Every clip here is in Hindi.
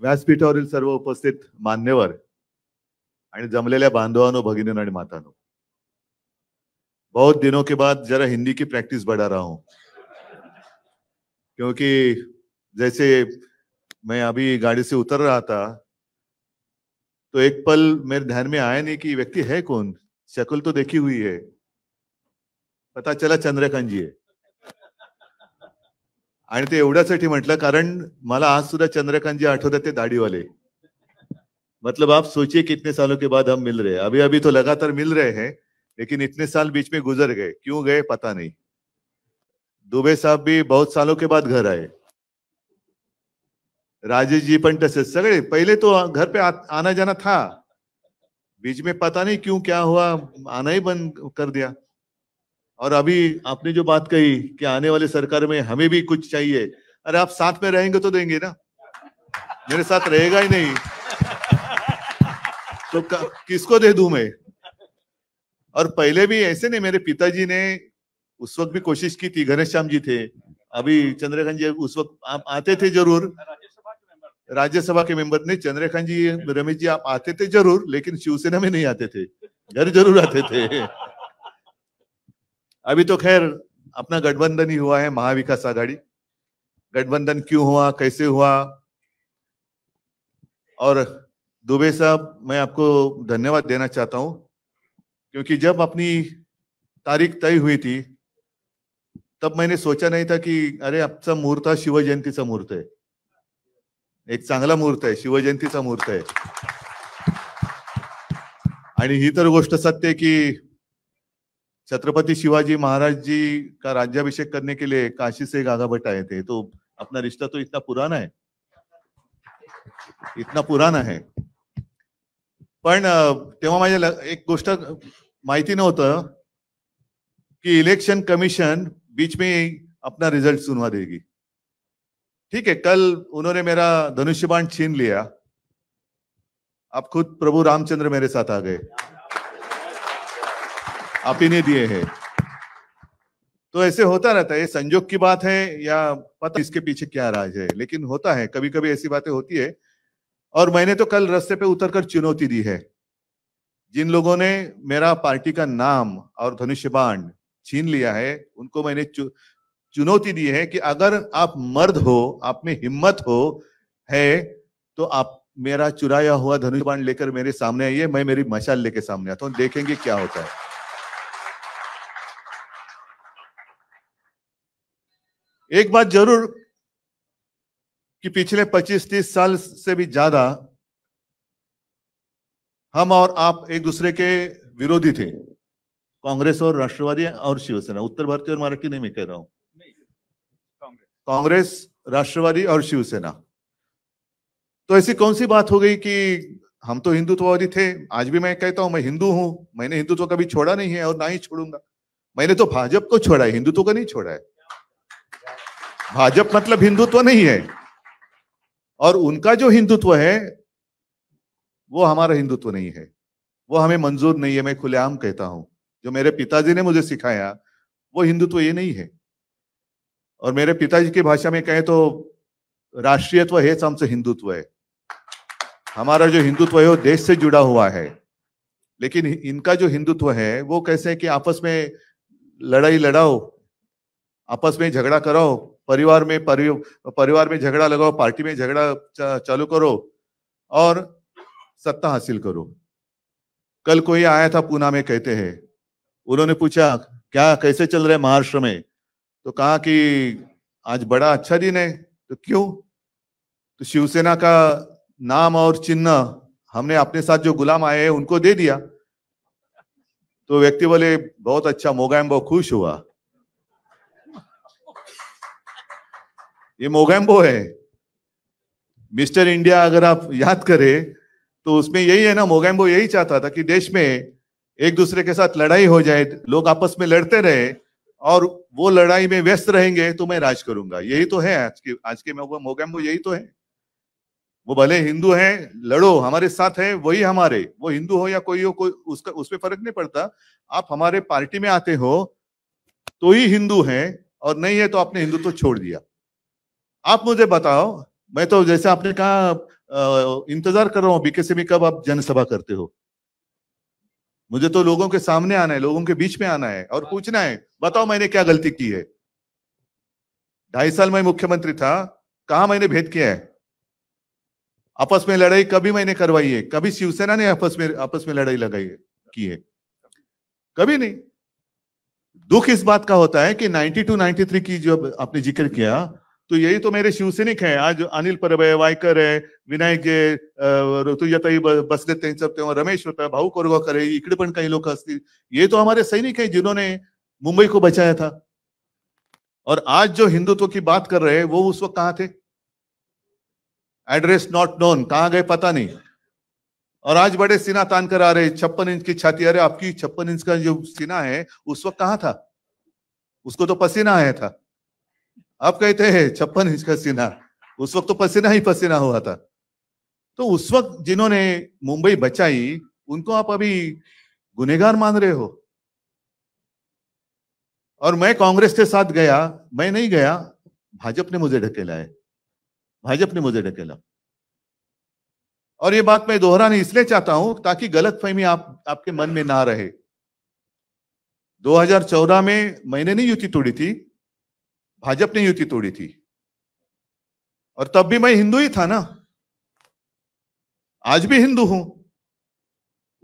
व्यासपीठावरील सर्व उपस्थित मान्यवर आणि जमलेल्या बांधवांनो, भगिनींनो आणि मातांनो, बहुत दिनों के बाद जरा हिंदी की प्रैक्टिस बढ़ा रहा हूं, क्योंकि जैसे मैं अभी गाड़ी से उतर रहा था तो एक पल मेरे ध्यान में आया नहीं कि व्यक्ति है कौन। शक्ल तो देखी हुई है, पता चला चंद्रकांत जी आहे। आणि ते एवढ्यासाठी म्हटलं कारण मला आज सुद्धा चंद्रकांत जी आठवतात, ते दाढीवाले। मतलब आप सोचिए कितने सालों के बाद हम मिल रहे हैं। अभी अभी तो लगातार मिल रहे हैं, लेकिन इतने साल बीच में गुजर गए, क्यों गए पता नहीं। दुबे साहब भी बहुत सालों के बाद घर आए, राजेश जी पण तसे सगळे। पहले तो घर पे आना जाना था, बीच में पता नहीं क्यों क्या हुआ, आना ही बंद कर दिया। और अभी आपने जो बात कही कि आने वाली सरकार में हमें भी कुछ चाहिए, अरे आप साथ में रहेंगे तो देंगे ना, मेरे साथ रहेगा ही नहीं तो किसको दे दूं मैं। और पहले भी ऐसे नहीं, मेरे पिताजी ने उस वक्त भी कोशिश की थी, घनश्याम जी थे, अभी चंद्रकांत जी उस वक्त आप आते थे जरूर, राज्यसभा के मेंबर नहीं, चंद्रकांत जी रमेश जी आप आते थे जरूर, लेकिन शिवसेना में नहीं आते थे, घर जरूर आते थे। अभी तो खैर अपना गठबंधन ही हुआ है, महाविकास आघाड़ी। गठबंधन क्यों हुआ, कैसे हुआ, और दुबे साहब मैं आपको धन्यवाद देना चाहता हूं, क्योंकि जब अपनी तारीख तय हुई थी तब मैंने सोचा नहीं था कि अरे आजचा मुहूर्त हा शिवजयंतीचा मुहूर्त आहे, एक चांगला मुहूर्त आहे, शिवजयंतीचा मुहूर्त आहे। आणि ही तर गोष्ट सत्य है कि छत्रपति शिवाजी महाराज जी का राज्याभिषेक करने के लिए काशी से गागा भट्ट आए थे, तो अपना रिश्ता तो इतना पुराना है, इतना पुराना है। पण तेव्हा माझ्या एक गोष्ट माहिती नव्हतं कि इलेक्शन कमीशन बीच में अपना रिजल्ट सुनवा देगी। ठीक है, कल उन्होंने मेरा धनुष्यबाण छीन लिया, अब खुद प्रभु रामचंद्र मेरे साथ आ गए, आप ही ने दिए हैं। तो ऐसे होता रहता है, ये संजोग की बात है या पता इसके पीछे क्या राज है, लेकिन होता है, कभी कभी ऐसी बातें होती है। और मैंने तो कल रास्ते पे उतरकर चुनौती दी है, जिन लोगों ने मेरा पार्टी का नाम और धनुष्यबाण छीन लिया है उनको मैंने चुनौती दी है कि अगर आप मर्द हो, आप में हिम्मत हो है, तो आप मेरा चुराया हुआ धनुष्यबाण लेकर मेरे सामने आइए, मैं मेरी मशाल लेके सामने आता हूं, देखेंगे क्या होता है। एक बात जरूर कि पिछले 25-30 साल से भी ज्यादा हम और आप एक दूसरे के विरोधी थे, कांग्रेस और राष्ट्रवादी और शिवसेना, उत्तर भारतीय और मराठी नहीं मैं कह रहा हूं, कांग्रेस, राष्ट्रवादी और शिवसेना। तो ऐसी कौन सी बात हो गई कि हम तो हिंदुत्ववादी थे, आज भी मैं कहता हूं मैं हिंदू हूं, मैंने हिंदुत्व कभी छोड़ा नहीं है और ना ही छोड़ूंगा। मैंने तो भाजपा को छोड़ा है, हिंदुत्व को नहीं छोड़ा है। भाजपा मतलब हिंदुत्व नहीं है, और उनका जो हिंदुत्व है वो हमारा हिंदुत्व नहीं है, वो हमें मंजूर नहीं है। मैं खुलेआम कहता हूं, जो मेरे पिताजी ने मुझे सिखाया वो हिंदुत्व ये नहीं है। और मेरे पिताजी की भाषा में कहें तो राष्ट्रीयत्व हेच आमचं हिंदुत्व है, हमारा जो हिंदुत्व है वो देश से जुड़ा हुआ है। लेकिन इनका जो हिंदुत्व है वो कैसे है कि आपस में लड़ाई लड़ाओ, आपस में झगड़ा कराओ, परिवार में झगड़ा लगाओ, पार्टी में झगड़ा चालू करो और सत्ता हासिल करो। कल कोई आया था पूना में, कहते हैं, उन्होंने पूछा क्या कैसे चल रहे महाराष्ट्र में, तो कहा कि आज बड़ा अच्छा दिन है। तो क्यों? तो शिवसेना का नाम और चिन्ह हमने अपने साथ जो गुलाम आए हैं उनको दे दिया। तो व्यक्ति बोले बहुत अच्छा, मोगैम्बो खुश हुआ। ये मोगैम्बो है, मिस्टर इंडिया अगर आप याद करें तो उसमें यही है ना, मोगैम्बो यही चाहता था कि देश में एक दूसरे के साथ लड़ाई हो जाए, लोग आपस में लड़ते रहे और वो लड़ाई में व्यस्त रहेंगे तो मैं राज करूंगा। यही तो है आज के मोगैम्बो, यही तो है। वो भले हिंदू हैं, लड़ो, हमारे साथ है, वही हमारे, वो हिंदू हो या कोई हो, कोई उसका उसमें फर्क नहीं पड़ता। आप हमारे पार्टी में आते हो तो ही हिंदू हैं, और नहीं है तो आपने हिंदुत्व छोड़ दिया। आप मुझे बताओ मैं तो जैसे आपने कहा इंतजार कर रहा हूँ बीकेसी में कब आप जनसभा करते हो। मुझे तो लोगों के सामने आना है, लोगों के बीच में आना है और पूछना है, बताओ मैंने क्या गलती की है। 2.5 साल मैं मुख्यमंत्री था, कहां मैंने भेद किया है? आपस में लड़ाई कभी मैंने करवाई है? कभी शिवसेना ने आपस में लड़ाई लगाई है, की है? कभी नहीं। दुख इस बात का होता है कि 92 93 की जो आपने जिक्र किया, तो यही तो मेरे शिवसैनिक हैं। आज अनिल परब है, वायकर है, विनायक जे ऋतुजाताई बसले त्यांचं तेव्हा रमेश होता, भाऊ कोरगावकर है, इकडे पण काही लोक असतील, ये तो हमारे सैनिक हैं जिन्होंने मुंबई को बचाया था। और आज जो हिंदुत्व की बात कर रहे हैं वो उस वक्त कहां थे? एड्रेस नॉट नोन, कहां गए पता नहीं। और आज बड़े सीना तान कर आ रहे, 56 इंच की छाती। अरे आपकी 56 इंच का जो सीना है उस वक्त कहां था? उसको तो पसीना आया था। आप कहते हैं 56 इंच का सीना, उस वक्त तो पसीना ही पसीना हुआ था। तो उस वक्त जिन्होंने मुंबई बचाई उनको आप अभी गुनहगार मान रहे हो। और मैं कांग्रेस के साथ गया, मैं नहीं गया, भाजपा ने मुझे ढकेला है, भाजपा ने मुझे ढकेला। और ये बात मैं दोहराना इसलिए चाहता हूं ताकि गलतफहमी आपके मन में ना रहे। 2014 में मैंने नहीं युति तोड़ी थी, भाजपा ने युति तोड़ी थी। और तब भी मैं हिंदू ही था ना, आज भी हिंदू हूं।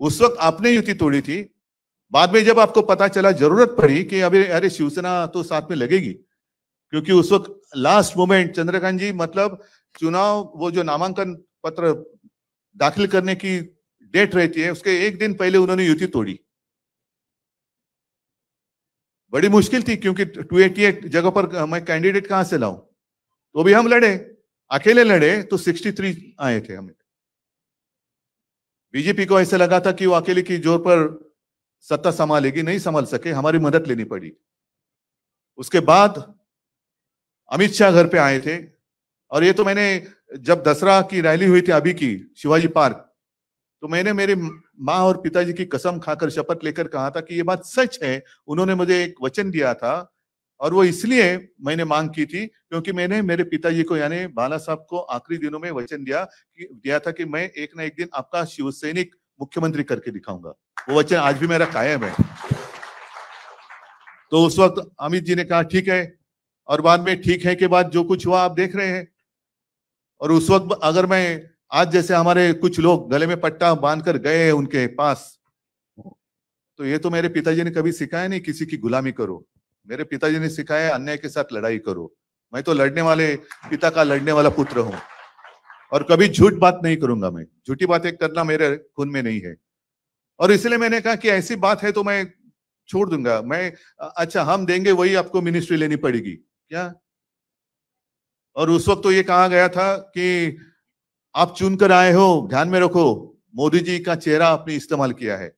उस वक्त आपने युति तोड़ी थी, बाद में जब आपको पता चला, जरूरत पड़ी कि अरे शिवसेना तो साथ में लगेगी, क्योंकि उस वक्त लास्ट मोमेंट चंद्रकांत जी, मतलब चुनाव, वो जो नामांकन पत्र दाखिल करने की डेट रहती है उसके एक दिन पहले उन्होंने युति तोड़ी। बड़ी मुश्किल थी क्योंकि 288 जगह पर मैं कैंडिडेट कहां से लाऊं। तो भी हम लड़े, अकेले लड़े तो 63 आए थे हमें। बीजेपी को ऐसे लगा था कि वो अकेले की जोर पर सत्ता संभालेगी, नहीं संभाल सके, हमारी मदद लेनी पड़ी। उसके बाद अमित शाह घर पे आए थे। और ये तो मैंने, जब दसरा की रैली हुई थी अभी की शिवाजी पार्क, तो मैंने मेरे माँ और पिताजी की कसम खाकर शपथ लेकर कहा था कि ये बात सच है। उन्होंने मुझे एक वचन दिया था और वो इसलिए मैंने मांग की थी क्योंकि मैंने मेरे पिताजी को यानी बाला साहब को आखिरी दिनों में वचन दिया था कि मैं एक ना एक दिन आपका शिवसैनिक मुख्यमंत्री करके दिखाऊंगा। वो वचन आज भी मेरा कायम है। तो उस वक्त अमित जी ने कहा ठीक है, और बाद में ठीक है के बाद जो कुछ हुआ आप देख रहे हैं। और उस वक्त अगर मैं आज जैसे हमारे कुछ लोग गले में पट्टा बांधकर गए उनके पास, तो ये तो मेरे पिताजी ने कभी सिखाया नहीं किसी की गुलामी करो। मेरे पिताजी ने सिखाया अन्याय के साथ लड़ाई करो। मैं तो लड़ने वाले पिता का लड़ने वाला पुत्र हूं और कभी झूठ बात नहीं करूंगा। मैं झूठी बातें करना मेरे खून में नहीं है। और इसलिए मैंने कहा कि ऐसी बात है तो मैं छोड़ दूंगा। मैं, अच्छा हम देंगे वही आपको मिनिस्ट्री लेनी पड़ेगी क्या? और उस वक्त तो ये कहा गया था कि आप चुनकर आए हो, ध्यान में रखो मोदी जी का चेहरा आपने इस्तेमाल किया है।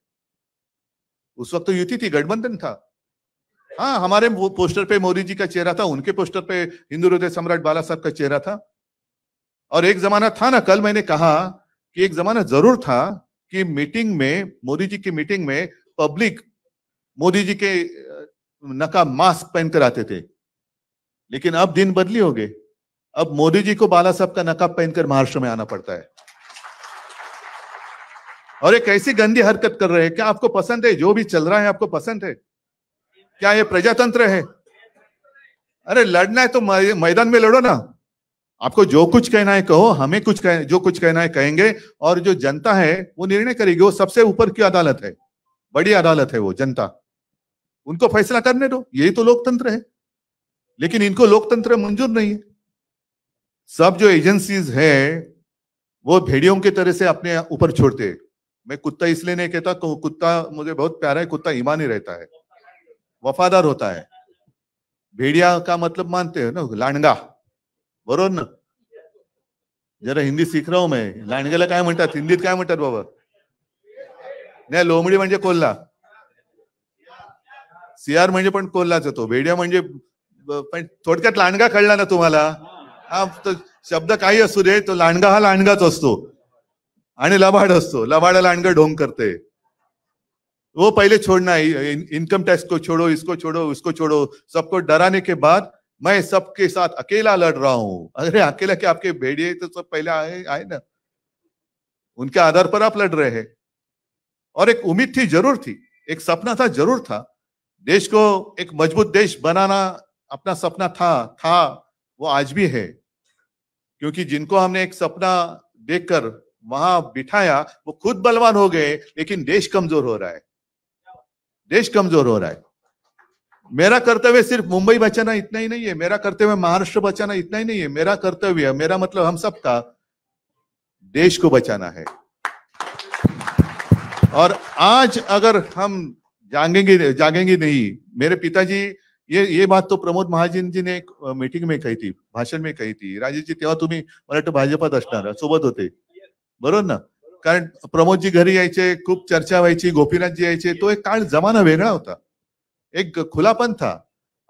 उस वक्त तो युति थी, गठबंधन था। हाँ, हमारे पोस्टर पे मोदी जी का चेहरा था, उनके पोस्टर पे हिंदू हृदय सम्राट बाला साहब का चेहरा था। और एक जमाना था ना, कल मैंने कहा कि एक जमाना जरूर था कि मीटिंग में, मोदी जी की मीटिंग में पब्लिक मोदी जी के नकाब मास्क पहनकर आते थे। लेकिन अब दिन बदली हो गए, अब मोदी जी को बाला साहब का नकाब पहनकर महाराष्ट्र में आना पड़ता है। और एक ऐसी गंदी हरकत कर रहे हैं। क्या आपको पसंद है जो भी चल रहा है? आपको पसंद है क्या? ये प्रजातंत्र है? अरे लड़ना है तो मैदान में लड़ो ना। आपको जो कुछ कहना है कहो, हमें जो कुछ कहना है कहेंगे, और जो जनता है वो निर्णय करेगी। वो सबसे ऊपर की अदालत है, बड़ी अदालत है वो जनता, उनको फैसला करने दो। यही तो लोकतंत्र है। लेकिन इनको लोकतंत्र मंजूर नहीं है। सब जो एजेंसीज है वो भेड़ियों की तरह से अपने ऊपर छोड़ते हैं। मैं कुत्ता इसलिए नहीं कहता, कुत्ता मुझे बहुत प्यारा है, कुत्ता ईमानी रहता है, वफादार होता है। भेड़िया का मतलब मानते हो ना, लांडगा, बरोबर ना? जरा हिंदी सीख रहा हूं मैं। लांडग्याला काय म्हणतात हिंदीत, काय म्हणतात बाबा? नाही, लोमडी म्हणजे कोल्हा, सियार म्हणजे पण कोल्हाच होतो, भेड़िया म्हणजे पण थोडक्यात लांडगा कळला ना तुम्हाला? हा, तो शब्द काही असू दे, तो लांडगा हा लांडगाच असतो आणि लबाड असतो। लबाडा लांडगा ढोंग करते। वो पहले छोड़ना है, इनकम टैक्स को छोड़ो, इसको छोड़ो, उसको छोड़ो, सबको डराने के बाद मैं सबके साथ अकेला लड़ रहा हूं। अरे अकेला क्या, आपके भेड़िए तो सब पहले आए आए ना, उनके आधार पर आप लड़ रहे हैं। और एक उम्मीद थी, जरूर थी, एक सपना था, जरूर था, देश को एक मजबूत देश बनाना अपना सपना था। वो आज भी है, क्योंकि जिनको हमने एक सपना देखकर वहां बिठाया वो खुद बलवान हो गए, लेकिन देश कमजोर हो रहा है, देश कमजोर हो रहा है। मेरा कर्तव्य सिर्फ मुंबई बचाना इतना ही नहीं है, मेरा कर्तव्य महाराष्ट्र बचाना इतना ही नहीं है, मेरा कर्तव्य, मेरा मतलब हम सबका देश को बचाना है। और आज अगर हम जागेंगे नहीं, मेरे पिताजी, ये बात तो प्रमोद महाजन जी ने एक मीटिंग में कही थी, भाषण में कही थी। राजेशजी तेव्हा तुम्ही मला वाटतं भाजपात असणार, सोबत होते बरोबर ना? कारण प्रमोदजी घरी यायचे, खूप चर्चा व्हायची, गोपीनाथजी यायचे, तो एक काळ जमाना वेगळा होता, एक खुलापन था।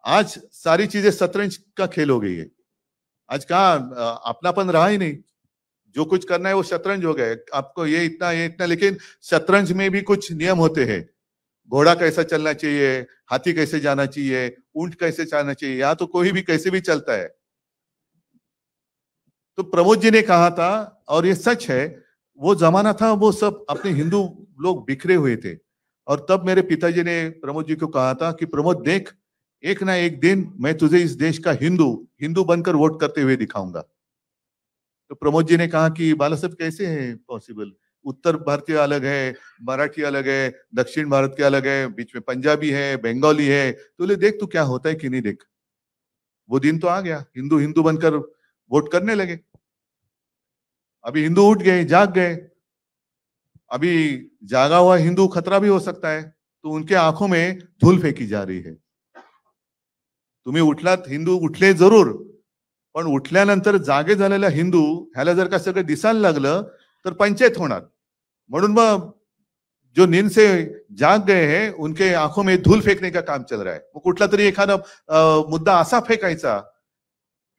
आज सारी चीजें शतरंज का खेल हो गई है। आज कहा अपनापन रहा ही नहीं, जो कुछ करना है वो शतरंज हो गया। आपको ये इतना, लेकिन शतरंज में भी कुछ नियम होते हैं। घोड़ा कैसा चलना चाहिए, हाथी कैसे जाना चाहिए, ऊंट कैसे चलना चाहिए, यहाँ तो कोई भी कैसे भी चलता है। तो प्रमोद जी ने कहा था, और ये सच है, वो जमाना था, वो सब अपने हिंदू लोग बिखरे हुए थे। और तब मेरे पिताजी ने प्रमोद जी को कहा था कि प्रमोद देख, एक ना एक दिन मैं तुझे इस देश का हिंदू बनकर वोट करते हुए दिखाऊंगा। तो प्रमोद जी ने कहा कि बाला साहब कैसे है पॉसिबल, उत्तर भारतीय अलग है, मराठी अलग है, दक्षिण भारत के अलग है, बीच में पंजाबी है, बंगाली है, तो ले देख तू क्या होता है कि नहीं देख। वो दिन तो आ गया, हिंदू हिंदू बनकर वोट करने लगे। अभी हिंदू उठ गए, जाग गए। अभी जागा हुआ हिंदू खतरा भी हो सकता है, तो उनके आंखों में धूल फेकी जा रही है। तुम्ही उठलात, हिंदू उठले जरूर, पण उठल्यानंतर जागे झालेला हिंदू ह्याला जर का सगळं दिसायला लागलं तर पंचायत होणार। म्हणून मग जो नींद से जाग गए हैं उनके आंखों में धूल फेंकने का काम चल रहा है। वो कुठला तरी एखादा मुद्दा असा फेकायचा,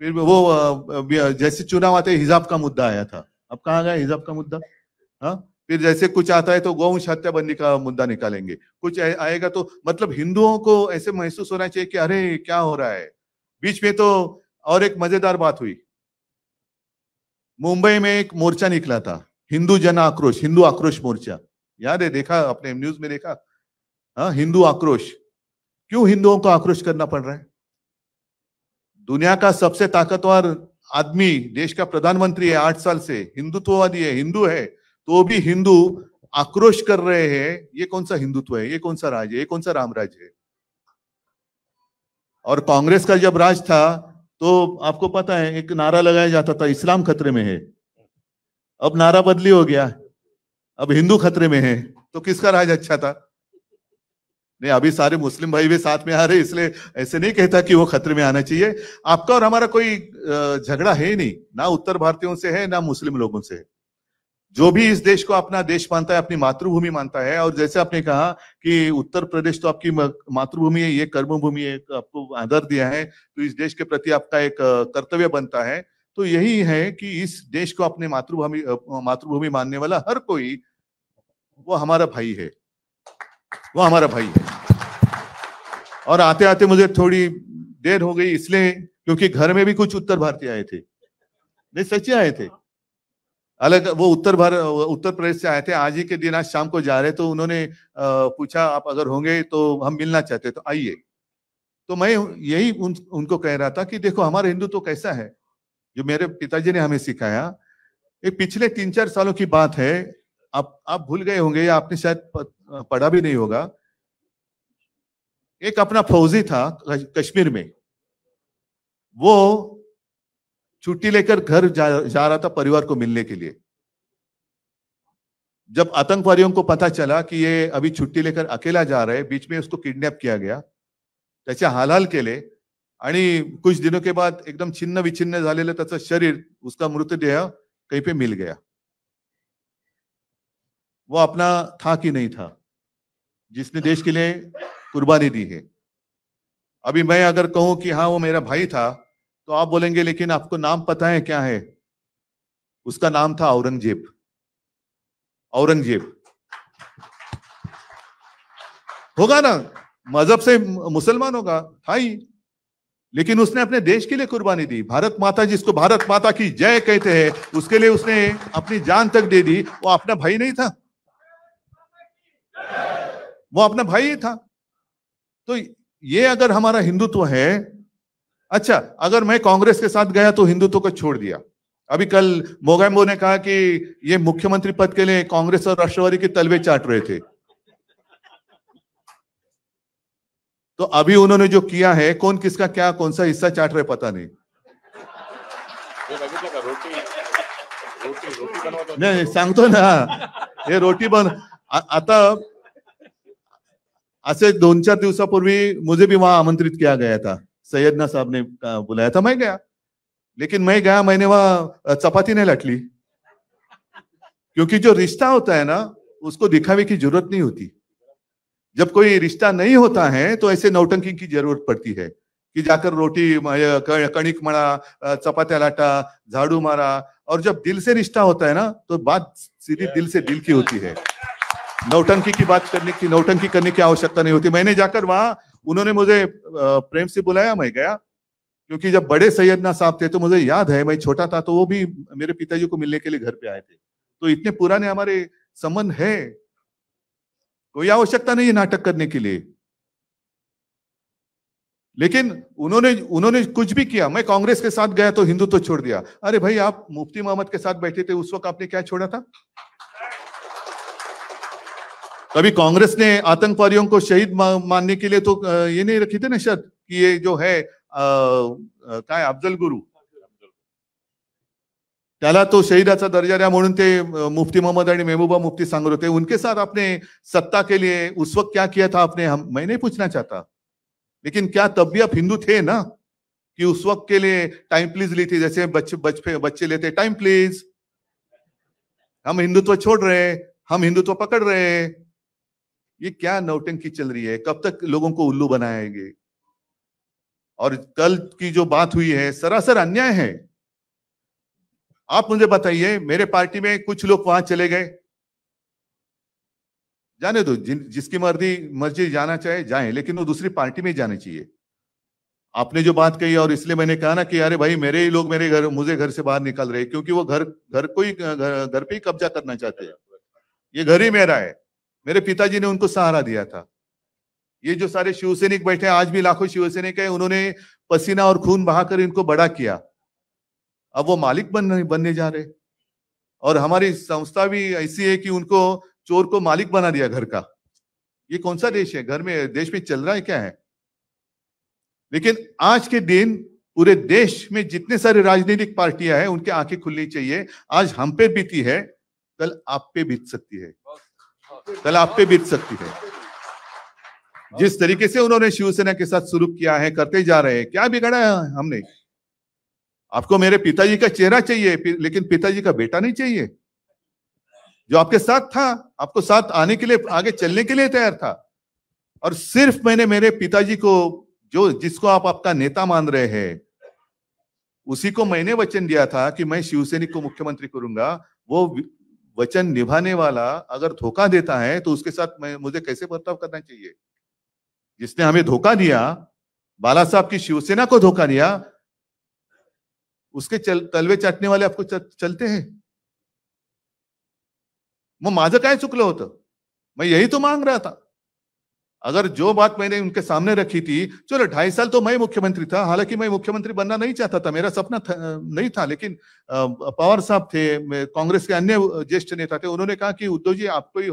फिर वो जैसे चुनाव आते हिजाब का मुद्दा आया था, अब कहाँ गया हिजाब का मुद्दा? हाँ, फिर जैसे कुछ आता है तो गौवंश हत्या बंदी का मुद्दा निकालेंगे, कुछ आएगा तो मतलब हिंदुओं को ऐसे महसूस होना चाहिए कि अरे क्या हो रहा है। बीच में तो और एक मजेदार बात हुई, मुंबई में एक मोर्चा निकला था, हिंदू जन आक्रोश, हिंदू आक्रोश मोर्चा, याद है, देखा अपने न्यूज में देखा? हाँ, हिंदू आक्रोश। क्यों हिंदुओं को आक्रोश करना पड़ रहा है? दुनिया का सबसे ताकतवर आदमी, देश का प्रधानमंत्री है 8 साल से, हिंदुत्ववादी है, हिंदू है, तो भी हिंदू आक्रोश कर रहे हैं। ये कौन सा हिंदुत्व है, ये कौन सा राज है, ये कौन सा रामराज है? और कांग्रेस का जब राज था तो आपको पता है एक नारा लगाया जाता था, इस्लाम खतरे में है। अब नारा बदली हो गया, अब हिंदू खतरे में है। तो किसका राज अच्छा था? नहीं, अभी सारे मुस्लिम भाई भी साथ में आ रहे, इसलिए ऐसे नहीं कहता कि वो खतरे में आना चाहिए। आपका और हमारा कोई झगड़ा है नहीं, ना उत्तर भारतीयों से है ना मुस्लिम लोगों से है। जो भी इस देश को अपना देश मानता है, अपनी मातृभूमि मानता है, और जैसे आपने कहा कि उत्तर प्रदेश तो आपकी मातृभूमि है, ये कर्मभूमि है, आपको आदर दिया है, तो इस देश के प्रति आपका एक कर्तव्य बनता है। तो यही है कि इस देश को अपने मातृभूमि मानने वाला हर कोई वो हमारा भाई है, वो हमारा भाई है। और आते आते मुझे थोड़ी देर हो गई इसलिए क्योंकि घर में भी कुछ उत्तर भारतीय आए थे, नहीं सच्चे आए थे, अलग, वो उत्तर प्रदेश से आए थे। आज ही के दिन, आज शाम को जा रहे, तो उन्होंने पूछा आप अगर होंगे तो हम मिलना चाहते, तो आइए। तो मैं यही उनको कह रहा था कि देखो हमारा हिंदू तो कैसा है, जो मेरे पिताजी ने हमें सिखाया। ये पिछले 3-4 सालों की बात है, आप भूल गए होंगे या आपने शायद पढ़ा भी नहीं होगा। एक अपना फौजी था कश्मीर में, वो छुट्टी लेकर घर जा रहा था परिवार को मिलने के लिए। जब आतंकवादियों को पता चला कि ये अभी छुट्टी लेकर अकेला जा रहा है, बीच में उसको किडनैप किया गया, त्याचे हालहाल केले, आणि कुछ दिनों के बाद एकदम छिन्न विछिन्न झालेलं त्याचं शरीर, उसका मृतदेह कहीं पे मिल गया। वो अपना था कि नहीं था, जिसने देश के लिए कुर्बानी दी है। अभी मैं अगर कहूं कि हाँ वो मेरा भाई था, तो आप बोलेंगे लेकिन आपको नाम पता है क्या है? उसका नाम था औरंगजेब। औरंगजेब होगा ना, मजहब से मुसलमान होगा, था ही। लेकिन उसने अपने देश के लिए कुर्बानी दी। भारत माता, जिसको भारत माता की जय कहते हैं, उसके लिए उसने अपनी जान तक दे दी। वो अपना भाई नहीं था, वो अपना भाई ही था। तो ये अगर हमारा हिंदुत्व है, अच्छा अगर मैं कांग्रेस के साथ गया तो हिंदुत्व को छोड़ दिया। अभी कल मोगैम्बो ने कहा कि ये मुख्यमंत्री पद के लिए कांग्रेस और राष्ट्रवादी के तलवे चाट रहे थे। तो अभी उन्होंने जो किया है, कौन किसका क्या कौन सा हिस्सा चाट रहे पता नहीं। नाही सांगतो ना, हे रोटी बन आता ऐसे 2-4 दिवसापूर्वी मुझे भी वहां आमंत्रित किया गया था। सैयदना साहब ने बुलाया था, मैं गया। लेकिन मैं गया, मैंने वहां चपाती नहीं लटली, क्योंकि जो रिश्ता होता है ना, उसको दिखावे की जरूरत नहीं होती। जब कोई रिश्ता नहीं होता है तो ऐसे नौटंकी की जरूरत पड़ती है कि जाकर रोटी कणिक मळा, चपात्या लाटा, झाड़ू मारा। और जब दिल से रिश्ता होता है ना, तो बात सीधी दिल से दिल की होती है। नौटंकी की बात करने की, नौटंकी करने की आवश्यकता नहीं होती। मैंने जाकर वहां, उन्होंने मुझे प्रेम से बुलाया, मैं गया। क्योंकि जब बड़े सैयदना साहब थे तो मुझे याद है, मैं छोटा था तो वो भी मेरे पिताजी को मिलने के लिए घर पे आए थे। तो इतने पुराने हमारे संबंध है, कोई आवश्यकता नहीं है नाटक करने के लिए। लेकिन उन्होंने कुछ भी किया। मैं कांग्रेस के साथ गया तो हिंदुत्व छोड़ दिया। अरे भाई, आप मुफ्ती मोहम्मद के साथ बैठे थे, उस वक्त आपने क्या छोड़ा था? कभी कांग्रेस ने आतंकवादियों को शहीद मानने के लिए तो ये नहीं रखी थी ना शर्त कि ये जो है काय अफजल गुरु, त्याला तो शहीदाचा दर्जा द्या म्हणून ते मुफ्ती मोहम्मद आणि महबूबा मुफ्ती सांगत होते। उनके साथ आपने सत्ता के लिए उस वक्त क्या किया था आपने? मैं नहीं पूछना चाहता, लेकिन क्या तब भी आप हिंदू थे ना? कि उस वक्त के लिए टाइम प्लीज ली थी, जैसे बच्चे लेते टाइम प्लीज, हम हिंदुत्व छोड़ रहे हैं, हम हिंदुत्व पकड़ रहे हैं। ये क्या नौटंकी चल रही है? कब तक लोगों को उल्लू बनाएंगे? और कल की जो बात हुई है, सरासर अन्याय है। आप मुझे बताइए, मेरे पार्टी में कुछ लोग वहां चले गए, जाने दो, जिसकी मर्जी जाना चाहे जाए, लेकिन वो दूसरी पार्टी में जाने चाहिए। आपने जो बात कही, और इसलिए मैंने कहा ना कि अरे भाई, मेरे ही लोग मुझे घर से बाहर निकल रहे, क्योंकि वो घर पे ही कब्जा करना चाहते हैं। ये घर ही मेरा है, मेरे पिताजी ने उनको सहारा दिया था। ये जो सारे शिवसैनिक बैठे हैं, आज भी लाखों शिवसैनिक है, उन्होंने पसीना और खून बहाकर इनको बड़ा किया। अब वो मालिक बनने जा रहे। और हमारी संस्था भी ऐसी है कि उनको, चोर को मालिक बना दिया घर का। ये कौन सा देश है? घर में, देश में चल रहा है क्या है? लेकिन आज के दिन पूरे देश में जितने सारे राजनीतिक पार्टियां हैं, उनकी आंखें खुलनी चाहिए। आज हम पे बीती है, कल आप पे बीत सकती है, कल आप पे बीत सकती है। जिस तरीके से उन्होंने शिवसेना के साथ शुरू किया है, करते जा रहे हैं, क्या बिगाड़ा है हमने? आपको मेरे पिताजी का चेहरा चाहिए, लेकिन पिताजी का बेटा नहीं चाहिए, जो आपके साथ था, आपको साथ आने के लिए, आगे चलने के लिए तैयार था। और सिर्फ मैंने मेरे पिताजी को, जिसको आप आपका नेता मान रहे हैं, उसी को मैंने वचन दिया था कि मैं शिवसैनिक को मुख्यमंत्री करूंगा। वो वचन निभाने वाला अगर धोखा देता है तो उसके साथ मुझे कैसे बर्ताव करना चाहिए? जिसने हमें धोखा दिया, बाला साहब की शिवसेना को धोखा दिया, उसके तलवे चाटने वाले आपको चलते हैं। मग माझं काय चुकलं होतं? मैं यही तो मांग रहा था। अगर जो बात मैंने उनके सामने रखी थी, चलो 2.5 साल तो मैं मुख्यमंत्री था, हालांकि मैं मुख्यमंत्री बनना नहीं चाहता था, मेरा सपना नहीं था। लेकिन पवार साहब थे, कांग्रेस के अन्य ज्येष्ठ नेता थे, उन्होंने कहा कि उद्धव जी, आपको ही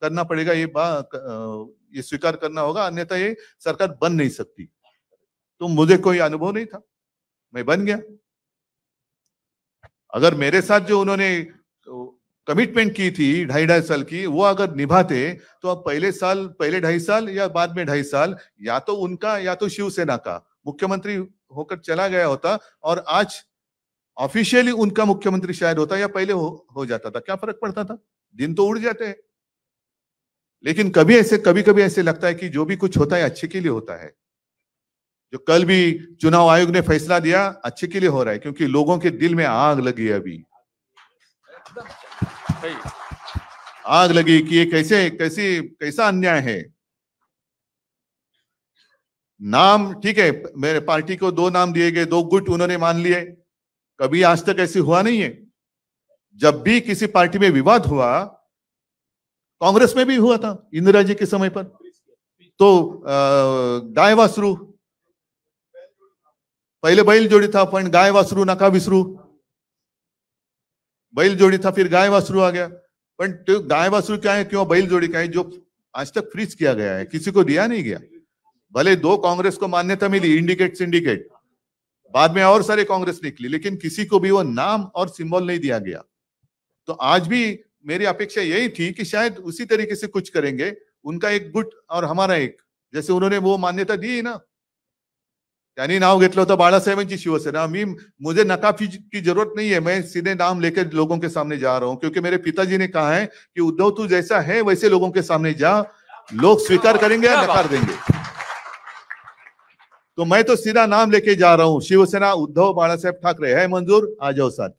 करना पड़ेगा, ये स्वीकार करना होगा, अन्यथा ये सरकार बन नहीं सकती। तो मुझे कोई अनुभव नहीं था, मैं बन गया। अगर मेरे साथ जो उन्होंने कमिटमेंट की थी 2.5 साल की, वो अगर निभाते तो अब पहले 2.5 साल या बाद में 2.5 साल, या तो उनका या तो शिवसेना का मुख्यमंत्री होकर चला गया होता, और आज ऑफिशियली उनका मुख्यमंत्री शायद होता, या पहले हो जाता था। क्या फर्क पड़ता था? दिन तो उड़ जाते हैं। लेकिन कभी कभी ऐसे लगता है कि जो भी कुछ होता है अच्छे के लिए होता है। जो कल भी चुनाव आयोग ने फैसला दिया, अच्छे के लिए हो रहा है, क्योंकि लोगों के दिल में आग लगी है। अभी आग लगी कि ये कैसा अन्याय है। नाम ठीक है, मेरे पार्टी को 2 नाम दिए गए, 2 गुट उन्होंने मान लिए। कभी आज तक ऐसे हुआ नहीं है। जब भी किसी पार्टी में विवाद हुआ, कांग्रेस में भी हुआ था इंदिरा जी के समय पर, तो गाय वासरू, पहले बैल जोड़ी था, पण गाय वासरू नका विसरू, बैल जोड़ी था फिर गाय वासरू आ गया। पण तो गाय वासरू क्या है, क्यों बैल जोड़ी क्या है, जो आज तक फ्रीज किया गया है, किसी को दिया नहीं गया। भले 2 कांग्रेस को मान्यता मिली, इंडिकेट सिंडिकेट, बाद में और सारे कांग्रेस निकली, लेकिन किसी को भी वो नाम और सिंबल नहीं दिया गया। तो आज भी मेरी अपेक्षा यही थी कि शायद उसी तरीके से कुछ करेंगे, उनका एक गुट और हमारा एक, जैसे उन्होंने वो मान्यता दी ना, त्यांनी नाव घेतलं होतं बाळासाहेबांची शिवसेना। मुझे नकाफी की जरूरत नहीं है, मैं सीधे नाम लेकर लोगों के सामने जा रहा हूं, क्योंकि मेरे पिताजी ने कहा है कि उद्धव तू जैसा है वैसे लोगों के सामने जा, लोग स्वीकार करेंगे या नकार देंगे। तो मैं तो सीधा नाम लेके जा रहा हूं, शिवसेना उद्धव बाळासाहेब ठाकरे है मंजूर, आ जाओ साथ।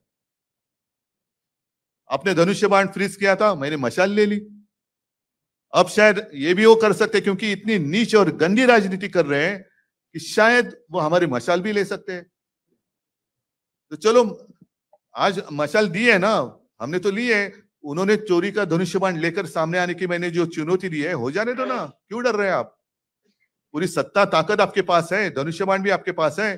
आपने धनुष्य बाण फ्रीज किया था, मैंने मशाल ले ली। अब शायद ये भी वो कर सकते, क्योंकि इतनी नीच और गंदी राजनीति कर रहे हैं कि शायद वो हमारी मशाल भी ले सकते हैं। तो चलो, आज मशाल दी है ना, हमने तो ली है। उन्होंने चोरी का धनुष्य बाण लेकर सामने आने की मैंने जो चुनौती दी है, हो जाने दो ना, क्यों डर रहे हैं आप? पूरी सत्ता ताकत आपके पास है, धनुष्य बाण भी आपके पास है।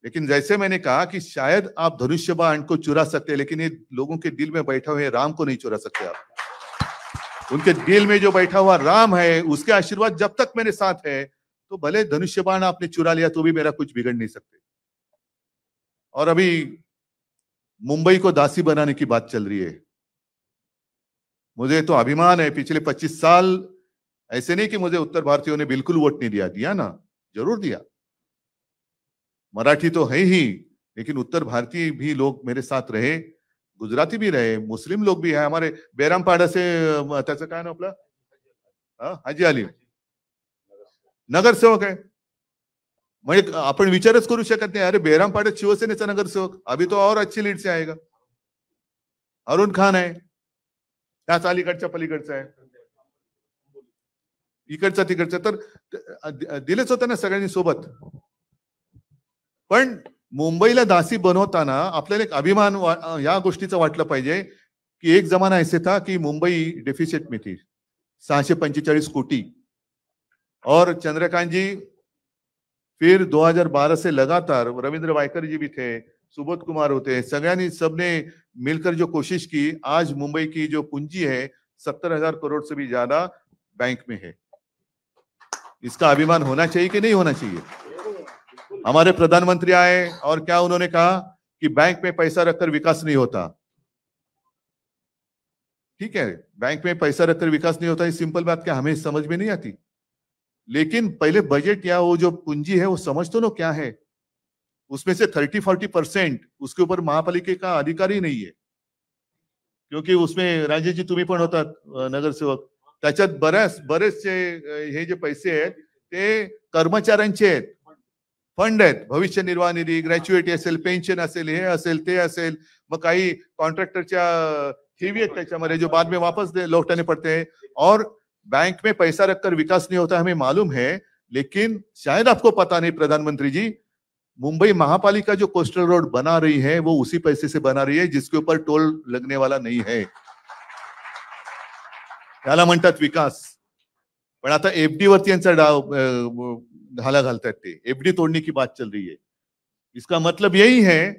लेकिन जैसे मैंने कहा कि शायद आप धनुष्य बाण को चुरा सकते हैं, लेकिन ये लोगों के दिल में बैठा हुए राम को नहीं चुरा सकते आप। उनके दिल में जो बैठा हुआ राम है, उसके आशीर्वाद जब तक मेरे साथ है, तो भले धनुष्य बाण आपने चुरा लिया तो भी मेरा कुछ बिगड़ नहीं सकते। और अभी मुंबई को दासी बनाने की बात चल रही है। मुझे तो अभिमान है, पिछले 25 साल ऐसे नहीं कि मुझे उत्तर भारतीयों ने बिल्कुल वोट नहीं दिया, दिया ना, जरूर दिया। मराठी तो है ही, लेकिन उत्तर भारतीय भी लोग मेरे साथ रहे, गुजराती भी रहे, मुस्लिम लोग भी है। हमारे बेरामपाडा से त्याचं काय नाव आपलं, हाजी अली नगरसेवक आहे। म्हणजे आपण विचारच करू शकत नाही, अरे बेरामपाड्यात शिवसेनेचा नगरसेवक, अभी तो और अच्छी लीड से आएगा। अरुण खान आहे, त्याच अलीकडच्या पलीकडचा आहे, इकडचा तिकडचा, तर दिलेच होतं ना सगळ्यांनी सोबत। पण मुंबईला दासी बनवताना आपल्याला एक अभिमान या गोष्टीचा वाटलं पाहिजे की एक जमाना ऐसे था कि मुंबई डेफिसिट में थी 645 कोटी, और चंद्रकांत जी फिर 2012 से लगातार, रविंद्र वायकर जी भी थे, सुबोध कुमार होते, सगळ्यांनी सबने मिलकर जो कोशिश की, आज मुंबई की जो पूंजी है 70,000 करोड़ से भी ज्यादा बैंक में है। इसका अभिमान होना चाहिए कि नहीं होना चाहिए? हमारे प्रधानमंत्री आए और क्या उन्होंने कहा कि बैंक में पैसा रखकर विकास नहीं होता। ठीक है, बैंक में पैसा रखकर विकास नहीं होता, ये सिंपल बात क्या हमें समझ में नहीं आती, लेकिन पहले बजट या वो जो पूंजी है वो समझ तो लो क्या है। उसमें से 30-40% उसके ऊपर महापालिका का अधिकार ही नहीं है, क्योंकि उसमें राजेशजी तुम्ही पण होतात नगरसेवक, त्याच्यात बरेचसे हे जे पैसे आहेत ते कर्मचाऱ्यांचे आहेत, फंड आहेत, भविष्य निर्वाह निधी, ग्रॅच्युएटी असेल, पेन्शन असेल, हे असेल, ते असेल, मग काही कॉन्ट्रॅक्टरच्या ठेवी आहेत त्याच्यामध्ये जो बाद में वापस लौटाने पड़ते हैं। और बैंक में पैसा रखकर विकास नहीं होता, हमें मालूम है, लेकिन शायद आपको पता नहीं प्रधानमंत्री जी, मुंबई महापालिका जो कोस्टल रोड बना रही है वो उसी पैसे से बना रही है जिसके ऊपर टोल लगने वाला नहीं है। त्याला म्हणतात विकास। पण आता एफडी वरती यांचा ढाला घालतायत ते, एफडी तोड़ने की बात चल रही है। इसका मतलब यही है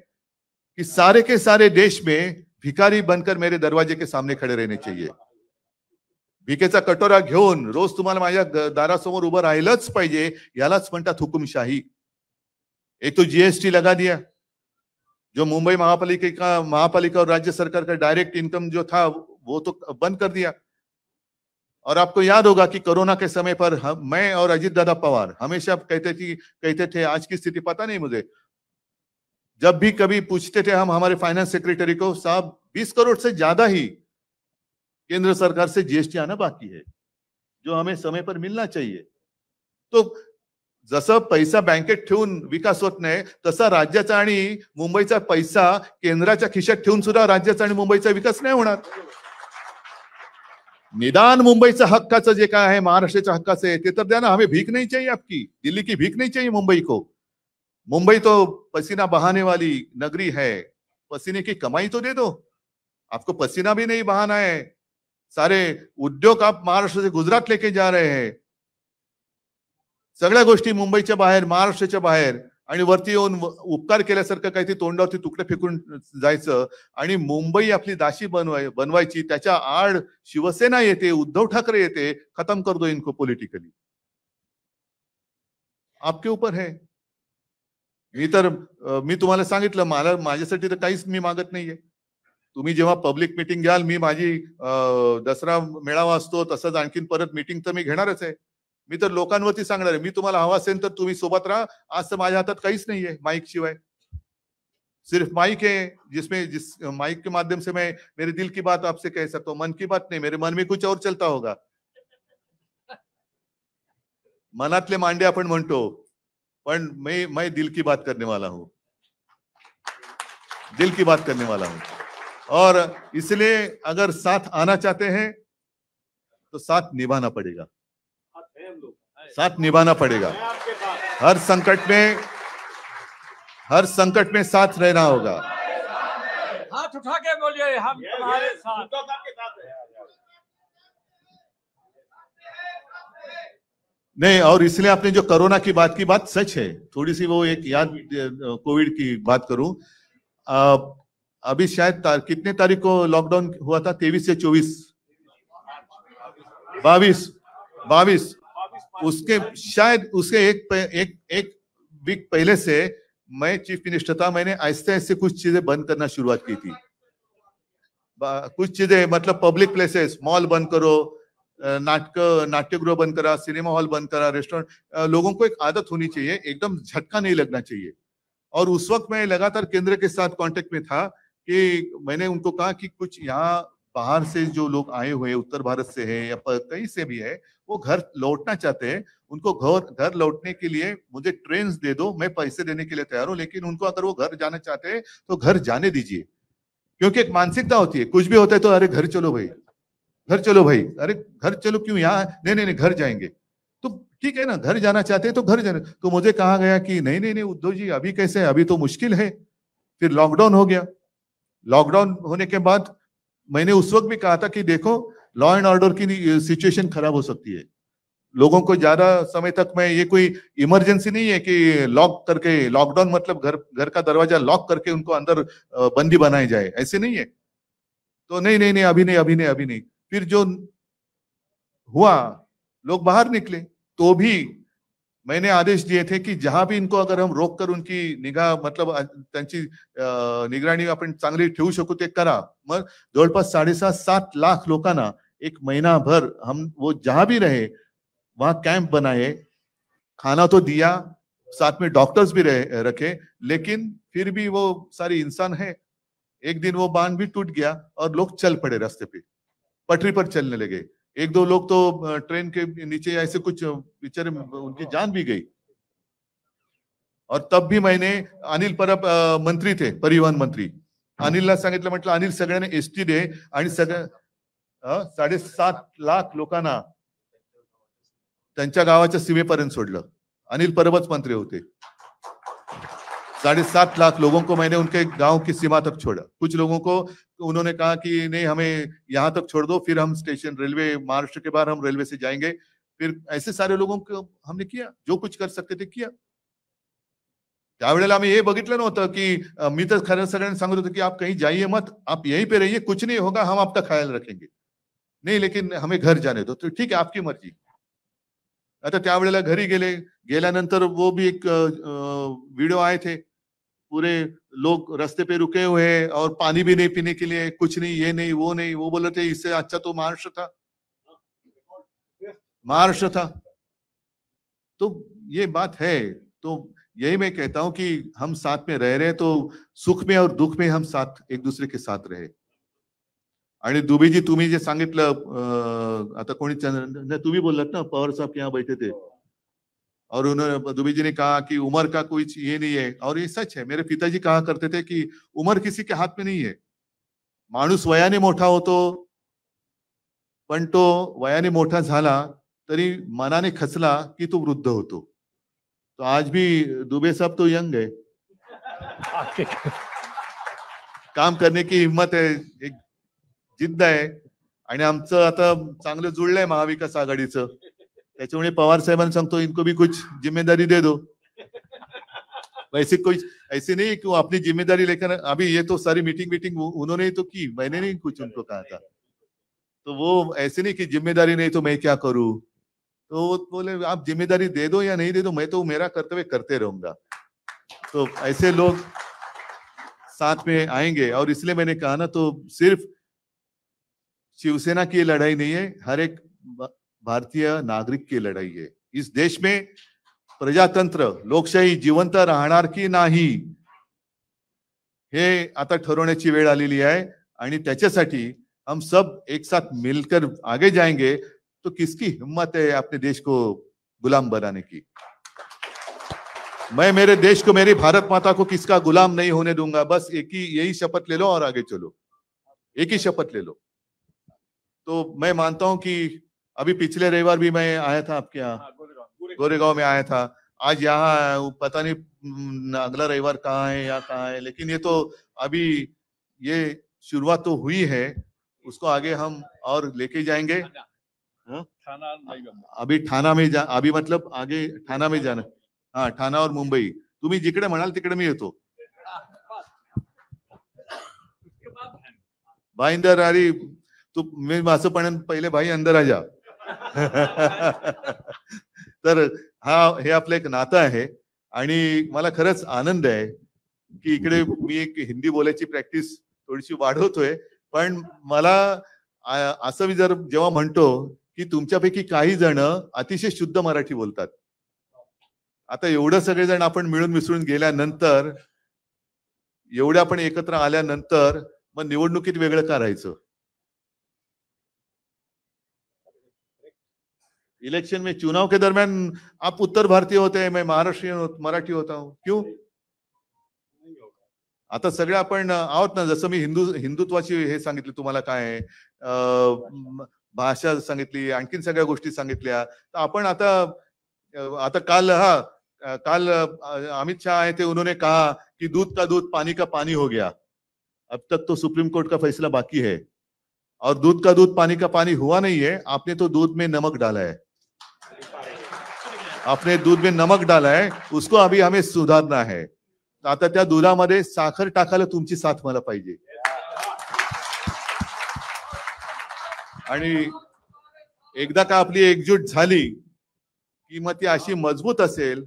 कि सारे के सारे देश में भिखारी बनकर मेरे दरवाजे के सामने खड़े रहने चाहिए। भिकेचा कटोरा घेऊन रोज तुम्हाला माझ्या दारासमोर उभं राहिलंच पाहिजे, यालाच म्हणतात हुकुमशाही। एक तो जीएसटी लगा दिया, जो मुंबई महापालिका और राज्य सरकार का डायरेक्ट इनकम जो था वो तो बंद कर दिया। और आपको याद होगा कि कोरोना के समय पर मैं और अजीत दादा पवार हमेशा कहते थे, आज की स्थिति पता नहीं मुझे, जब भी कभी पूछते थे हम हमारे फाइनेंस सेक्रेटरी को, साहब 20 करोड़ से ज्यादा ही केंद्र सरकार से जीएसटी आना बाकी है, जो हमें समय पर मिलना चाहिए। तो जसं पैसा बँकेत ठेवून विकास होत नाही, तसा राज्याचा आणि मुंबईचा पैसा केंद्राच्या खिशात ठेवून सुद्धा राज्याचा आणि मुंबईचा विकास नाही होणार। निदान मुंबईचं हक्काचं जे काय आहे, महाराष्ट्राच्या हक्काचं आहे ते तर द्या ना. हमें भीख नहीं चाहिए आपकी, दिल्ली की भीख नहीं चाहिए मुंबई को. मुंबई तो पसीना बहाने वाली नगरी है, पसीने की कमाई तो दे दो. आपको पसीना भी नहीं बहाना है. सारे उद्योग आप महाराष्ट्र से गुजरात लेके जा रहे हैं. सगळ्या गोष्टी मुंबईच्या बाहेर, महाराष्ट्राच्या बाहेर, आणि वरती येऊन उपकार केल्यासारखं काही तोंडावरती तुकडे फेकून जायचं आणि मुंबई आपली दाशी बनवायची. त्याच्या आड शिवसेना येते, उद्धव ठाकरे येते. खत्म कर दो इनको पॉलिटिकली. आपके ऊपर है. मी तुम्हाला सांगितलं, मला माझ्यासाठी तर काहीच मी मागत नाहीये. तुम्ही जेव्हा पब्लिक मीटिंग घ्याल, मी माझी दसरा मेळावा असतो तसंच आणखीन परत मीटिंग तर मी घेणारच आहे. मी तर लोकांवरती सांगणार आहे, मी तुम्हाला हवा असेल तर तुम्ही सोबत राहा. आज तर माझ्या हातात काहीच नाहीये माईक शिवाय. सिर्फ माइक है जिस माइक के माध्यम से मैं मेरे दिल की बात आपसे कह सकता हूँ. मन की बात नहीं, मेरे मन में कुछ और चलता होगा. मनातले मांडे आपण म्हणतो, पण मैं दिल की बात करने वाला हूं. दिल की बात करने वाला हूं. और इसलिए अगर साथ आना चाहते हैं तो साथ निभाना पड़ेगा. साथ निभाना पड़ेगा. हर संकट में साथ रहना होगा. हाथ उठा के बोलिए, हम तुम्हारे साथ. नहीं, और इसलिए आपने जो कोरोना की बात सच है. थोड़ी सी वो एक याद कोविड की बात करूं. अभी शायद कितने तारीख को लॉकडाउन हुआ था? 23 या 24? 22. उसके शायद उसके एक वीक पहले से मैं चीफ मिनिस्टर था. मैंने ऐसे ऐसे कुछ चीजें बंद करना शुरुआत की थी. कुछ चीजें मतलब पब्लिक प्लेसेस, मॉल बंद करो, नाट्यगृह बंद करा, सिनेमा हॉल बंद करा, रेस्टोरेंट. लोगों को एक आदत होनी चाहिए, एकदम झटका नहीं लगना चाहिए. और उस वक्त मैं लगातार केंद्र के साथ कांटेक्ट में था कि मैंने उनको कहा कि कुछ यहाँ बाहर से जो लोग आए हुए, उत्तर भारत से है या कहीं से भी है, वो घर लौटना चाहते हैं. उनको घर लौटने के लिए मुझे ट्रेन दे दो, मैं पैसे देने के लिए तैयार हूं. लेकिन उनको अगर वो घर जाना चाहते हैं तो घर जाने दीजिए. क्योंकि एक मानसिकता होती है, कुछ भी होता है तो अरे घर चलो भाई, घर चलो भाई. अरे घर चलो क्यों? यहाँ नहीं, घर जाएंगे. तो ठीक है ना, घर जाना चाहते हैं तो घर जाने. तो मुझे कहा गया कि नहीं उद्धव जी, अभी कैसे, अभी तो मुश्किल है. फिर लॉकडाउन हो गया. लॉकडाउन होने के बाद मैंने उस वक्त भी कहा था कि देखो, लॉ एंड ऑर्डर की सिचुएशन खराब हो सकती है. लोगों को ज्यादा समय तक मैं, ये कोई इमरजेंसी नहीं है कि लॉक करके, लॉकडाउन मतलब घर का दरवाजा लॉक करके उनको अंदर बंदी बनाए जाए, ऐसे नहीं है. तो नहीं, अभी नहीं. फिर जो हुआ, लोग बाहर निकले, तो भी मैंने आदेश दिए थे की जहां भी इनको अगर हम रोक कर उनकी निगाह, मतलब त्यांची निगराणी आपण चांगली ठेवू शकू ते करा. मग जवळपास 7.5 लाख लोकांना एक महीनाभर हम वो जहां भी रहे वहां कैंप बनाए, खाना तो दिया, साथ में डॉक्टर्स भी रखे. लेकिन फिर भी वो सारी इंसान है. एक दिन वो बांध भी टूट गया और लोग चल पड़े रास्ते पे, पटरी पर चलने लगे. 1-2 लोग तो ट्रेन के नीचे ऐसे कुछ बेचारे, उनकी जान भी गई. और तब भी मैंने, अनिल परब मंत्री थे, परिवहन मंत्री, अनिलला सांगितलं, म्हटलं अनिल सगळ्यांना एसटी दे आणि सगळ्या 7.5 लाख लोकांना त्यांच्या गावाच्या सीमेपर्यंत सोडलं. अनिल परबच मंत्री होते. 7.5 लाख लोगों को मैंने उनके गांव की सीमा तक छोड़ा. कुछ लोगों को उन्होंने कहा कि नहीं, हमें यहां तक छोड़ दो, फिर हम स्टेशन, रेलवे, महाराष्ट्र के बाहर हम रेलवे से जाएंगे. फिर ऐसे सारे लोगों को हमने किया, जो कुछ कर सकते थे किया. त्यावेळेला आम्ही हे बघितलं नव्हतं की, मी तर खरं सगळ्यांना सांगत होतो की आप कहीं जाइए मत, आप यहीं पे रहिए, कुछ नहीं होगा, हम आपका ख्याल रखेंगे. नहीं, लेकिन हमें घर जाने दो. तो ठीक है, आपकी मर्जी. आता त्यावेळेला घरी गेल्यानंतर वो भी एक वीडियो आए थे, पूरे लोग रास्ते पे रुके हुए हैं और पानी भी नहीं पीने के लिए, कुछ नहीं, ये नहीं, वो नहीं. वो बोल रहे थे इससे अच्छा तो महाराष्ट्र था. तो ये बात है. तो यही मैं कहता हूं कि हम साथ में रह रहे, तो सुख में और दुख में हम साथ, एक दूसरे के साथ रहे. आणि दुबेजी, तुम्ही जे सांगितलं, आता कोणी तुम्ही बोललात ना, पवार साहब के यहाँ बैठे थे और उन्होंने, दुबे जी ने कहा कि उम्र का कोई ये नहीं है. और ये सच है. मेरे पिताजी कहा करते थे कि उम्र किसी के हाथ में नहीं है. माणूस वयाने मोठा होतो, पण तो वयाने मोठा झाला तरी मनाने खचला की तो वृद्ध होतो. तो आज भी दुबे साहब तो यंग है, काम करने की हिम्मत है, एक जिद्द आहे. आणि आमचं आता चांगलं जुळलंय महाविकास आघाडीचं. त्याच्यामुळे पवार साहेबांना सांगतो इनको भी कुछ जिम्मेदारी दे दो. वैसे कोई ऐसे नहीं कि वो अपनी जिम्मेदारी लेकर, अभी ये तो सारी मीटिंग उन्होंने ही तो की, मैंने नहीं कुछ उनको कहा था. तो वो ऐसे नहीं कि जिम्मेदारी नहीं तो मैं क्या करूं. तो वो बोले आप जिम्मेदारी दे दो या नहीं दे दो, मैं तो मेरा कर्तव्य करते रहूंगा. तो ऐसे लोग साथ में आएंगे. और इसलिए मैंने कहा ना, तो सिर्फ शिवसेना की लड़ाई नहीं है, हर एक भारतीय नागरिक की लढाई आहे. इस देश में प्रजातंत्र लोकशाही जिवंत राहणार की नाही हे आता ठरवण्याची वेळ आलेली आहे. आणि त्याच्यासाठी हम सब एक साथ मिलकर आगे जाएंगे. तो किसकी हिम्मत है अपने देश को गुलाम बनाने की. मैं मेरे देश को, मेरी भारत माता को किसका गुलाम नहीं होने दूंगा. बस यही शपथ ले लो और आगे चलो. एक ही शपथ ले लो. तो मैं मानता हूं कि अभी पिछले रविवार भी मैं आया था आपके यहाँ, गोरेगांव में आया था. आज यहाँ पता नहीं अगला रविवार कहाँ है या कहाँ है, लेकिन ये तो अभी ये शुरुआत तो हुई है. उसको आगे हम और लेके जाएंगे. अभी ठाणा में अभी मतलब आगे ठाणा में जाना. हाँ, ठाणा और मुंबई. तुम्ही जिकडे म्हणाल तिकडे मी येतो. भाई अंदर अरे तू, मी असं पण पहिले भाई अंदर आ जा. तर हे आपलं एक नातं आहे. आणि मला खरंच आनंद आहे की इकडे मी एक हिंदी बोलायची प्रॅक्टिस थोडीशी वाढवतोय. पण मला असं मी जर जेव्हा म्हणतो की तुमच्यापैकी काही जण अतिशय शुद्ध मराठी बोलतात. आता एवढं सगळेजण आपण मिळून मिसळून गेल्यानंतर, एवढे आपण एकत्र आल्यानंतर मग निवडणुकीत वेगळं का राहायचं. इलेक्शन में, चुनाव के दरमियान आप उत्तर भारतीय होते हैं, मैं महाराष्ट्रीयन मराठी होता हूं. क्यों? आता सगळे आपण आहोत ना. जसं मी हिंदुत्वाची हे सांगितली तुम्हाला काय आहे, भाषा सांगितली, आणखीन सगळ्या गोष्टी सांगितल्या. तर आपण आता काल अमित शाह आए थे, उन्होंने कहा कि दूध का दूध पानी का पानी हो गया. अब तक तो सुप्रीम कोर्ट का फैसला बाकी है. और दूध का दूध पानी का पानी हुआ नहीं है. आपने तो दूध में नमक डाला है. आपने दूध में नमक डाला है, उसको अभी हमें सुधारना है. आता त्या दुधामध्ये साखर टाकायला तुमची साथ मला पाहिजे. आणि एकदा का आपली एकजूट झाली की मग ती अशी मजबूत असेल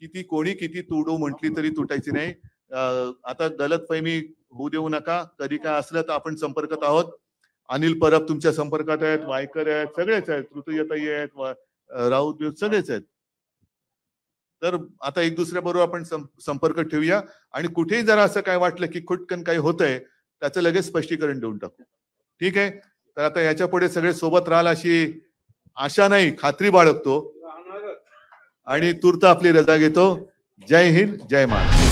की ती कोणी किती तुडू म्हटली तरी तुटायची नाही. आता गलतफहमी होऊ देऊ नका. कधी काय असलं तर आपण संपर्कात आहोत. अनिल परब तुमच्या संपर्कात आहेत, वायकर आहेत, सगळेच आहेत, ऋतुजाताई आहेत, राऊत, सगळेच आहेत. तर आता एक दुसऱ्याबरोबर आपण संपर्क ठेवूया. आणि कुठेही जरा असं काय वाटलं की खुटकन काही होतंय, त्याचं लगेच स्पष्टीकरण देऊन टाकू. ठीक आहे. तर आता याच्या पुढे सगळे सोबत राहाल अशी आशा नाही, खात्री बाळगतो आणि तूर्त आपली रजा घेतो. जय हिंद, जय महाराष्ट्र.